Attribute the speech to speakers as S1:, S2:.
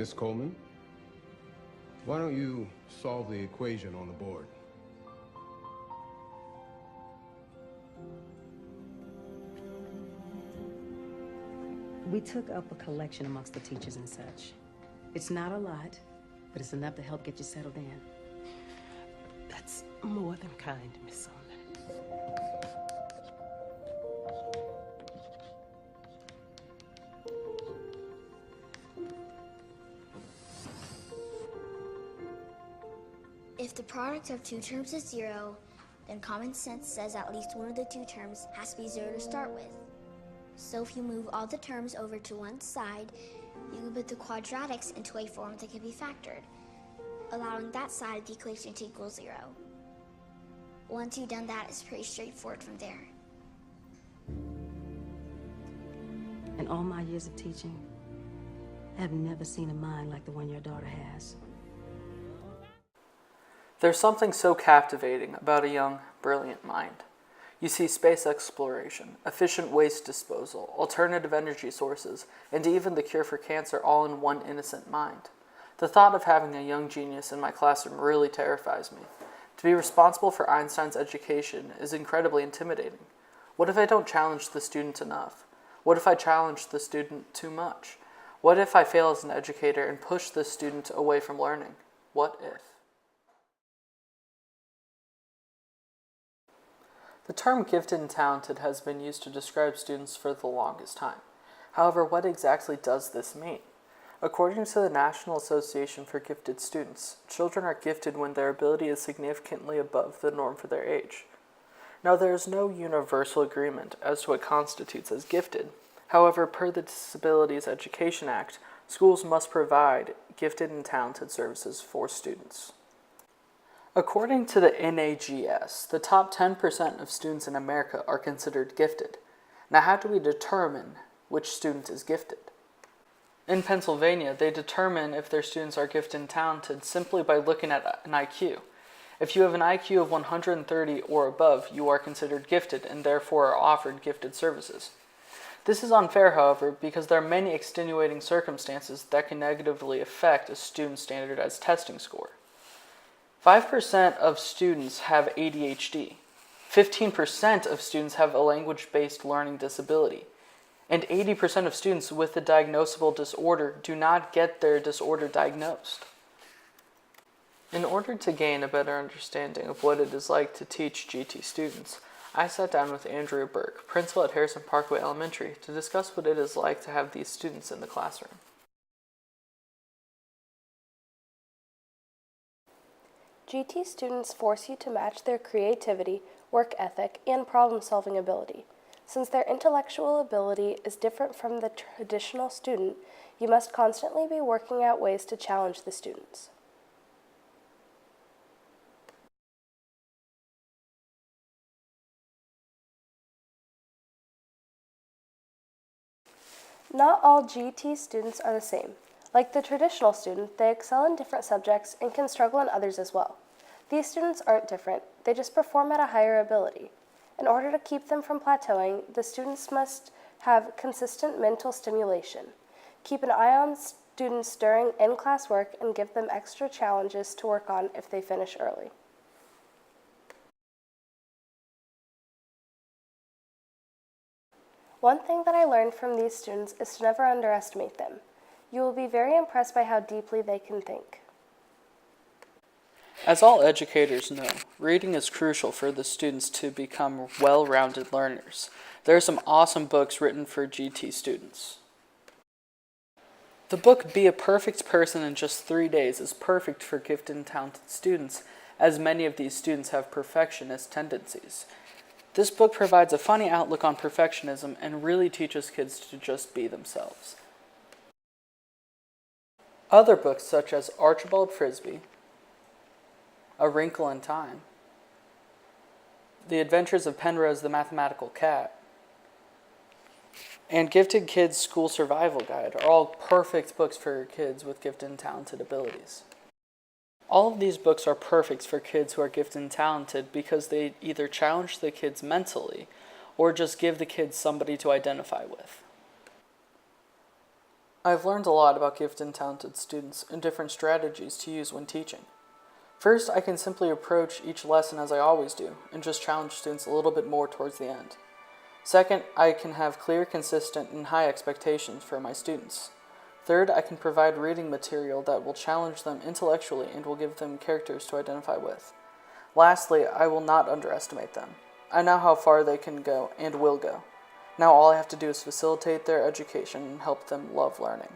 S1: Miss Coleman, why don't you solve the equation on the board?
S2: We took up a collection amongst the teachers and such. It's not a lot, but it's enough to help get you settled in.
S3: That's more than kind, Miss Solomon.
S4: If the product of two terms is 0, then common sense says at least one of the two terms has to be 0 to start with. So if you move all the terms over to one side, you can put the quadratics into a form that can be factored, allowing that side of the equation to equal 0. Once you've done that, it's pretty straightforward from there.
S2: In all my years of teaching, I have never seen a mind like the one your daughter has.
S5: There's something so captivating about a young, brilliant mind. You see space exploration, efficient waste disposal, alternative energy sources, and even the cure for cancer all in one innocent mind. The thought of having a young genius in my classroom really terrifies me. To be responsible for Einstein's education is incredibly intimidating. What if I don't challenge the student enough? What if I challenge the student too much? What if I fail as an educator and push the student away from learning? What if? The term gifted and talented has been used to describe students for the longest time. However, what exactly does this mean? According to the National Association for Gifted Students, children are gifted when their ability is significantly above the norm for their age. Now, there is no universal agreement as to what constitutes as gifted. However, per the Disabilities Education Act, schools must provide gifted and talented services for students. According to the NAGS, the top 10% of students in America are considered gifted. Now, how do we determine which student is gifted? In Pennsylvania, they determine if their students are gifted and talented simply by looking at an IQ. If you have an IQ of 130 or above, you are considered gifted and therefore are offered gifted services. This is unfair, however, because there are many extenuating circumstances that can negatively affect a student's standardized testing score. 5% of students have ADHD, 15% of students have a language-based learning disability, and 80% of students with a diagnosable disorder do not get their disorder diagnosed. In order to gain a better understanding of what it is like to teach GT students, I sat down with Andrea Burke, principal at Harrison Parkway Elementary, to discuss what it is like to have these students in the classroom.
S6: GT students force you to match their creativity, work ethic, and problem-solving ability. Since their intellectual ability is different from the traditional student, you must constantly be working out ways to challenge the students. Not all GT students are the same. Like the traditional student, they excel in different subjects and can struggle in others as well. These students aren't different, they just perform at a higher ability. In order to keep them from plateauing, the students must have consistent mental stimulation. Keep an eye on students during in-class work and give them extra challenges to work on if they finish early. One thing that I learned from these students is to never underestimate them. You will be very impressed by how deeply they can think.
S5: As all educators know, reading is crucial for the students to become well-rounded learners. There are some awesome books written for GT students. The book Be a Perfect Person in Just 3 Days is perfect for gifted and talented students, as many of these students have perfectionist tendencies. This book provides a funny outlook on perfectionism and really teaches kids to just be themselves. Other books such as Archibald Frisbee, A Wrinkle in Time, The Adventures of Penrose the Mathematical Cat, and Gifted Kids School Survival Guide are all perfect books for kids with gifted and talented abilities. All of these books are perfect for kids who are gifted and talented because they either challenge the kids mentally or just give the kids somebody to identify with. I've learned a lot about gifted and talented students and different strategies to use when teaching. First, I can simply approach each lesson as I always do, and just challenge students a little bit more towards the end. Second, I can have clear, consistent, and high expectations for my students. Third, I can provide reading material that will challenge them intellectually and will give them characters to identify with. Lastly, I will not underestimate them. I know how far they can go and will go. Now all I have to do is facilitate their education and help them love learning.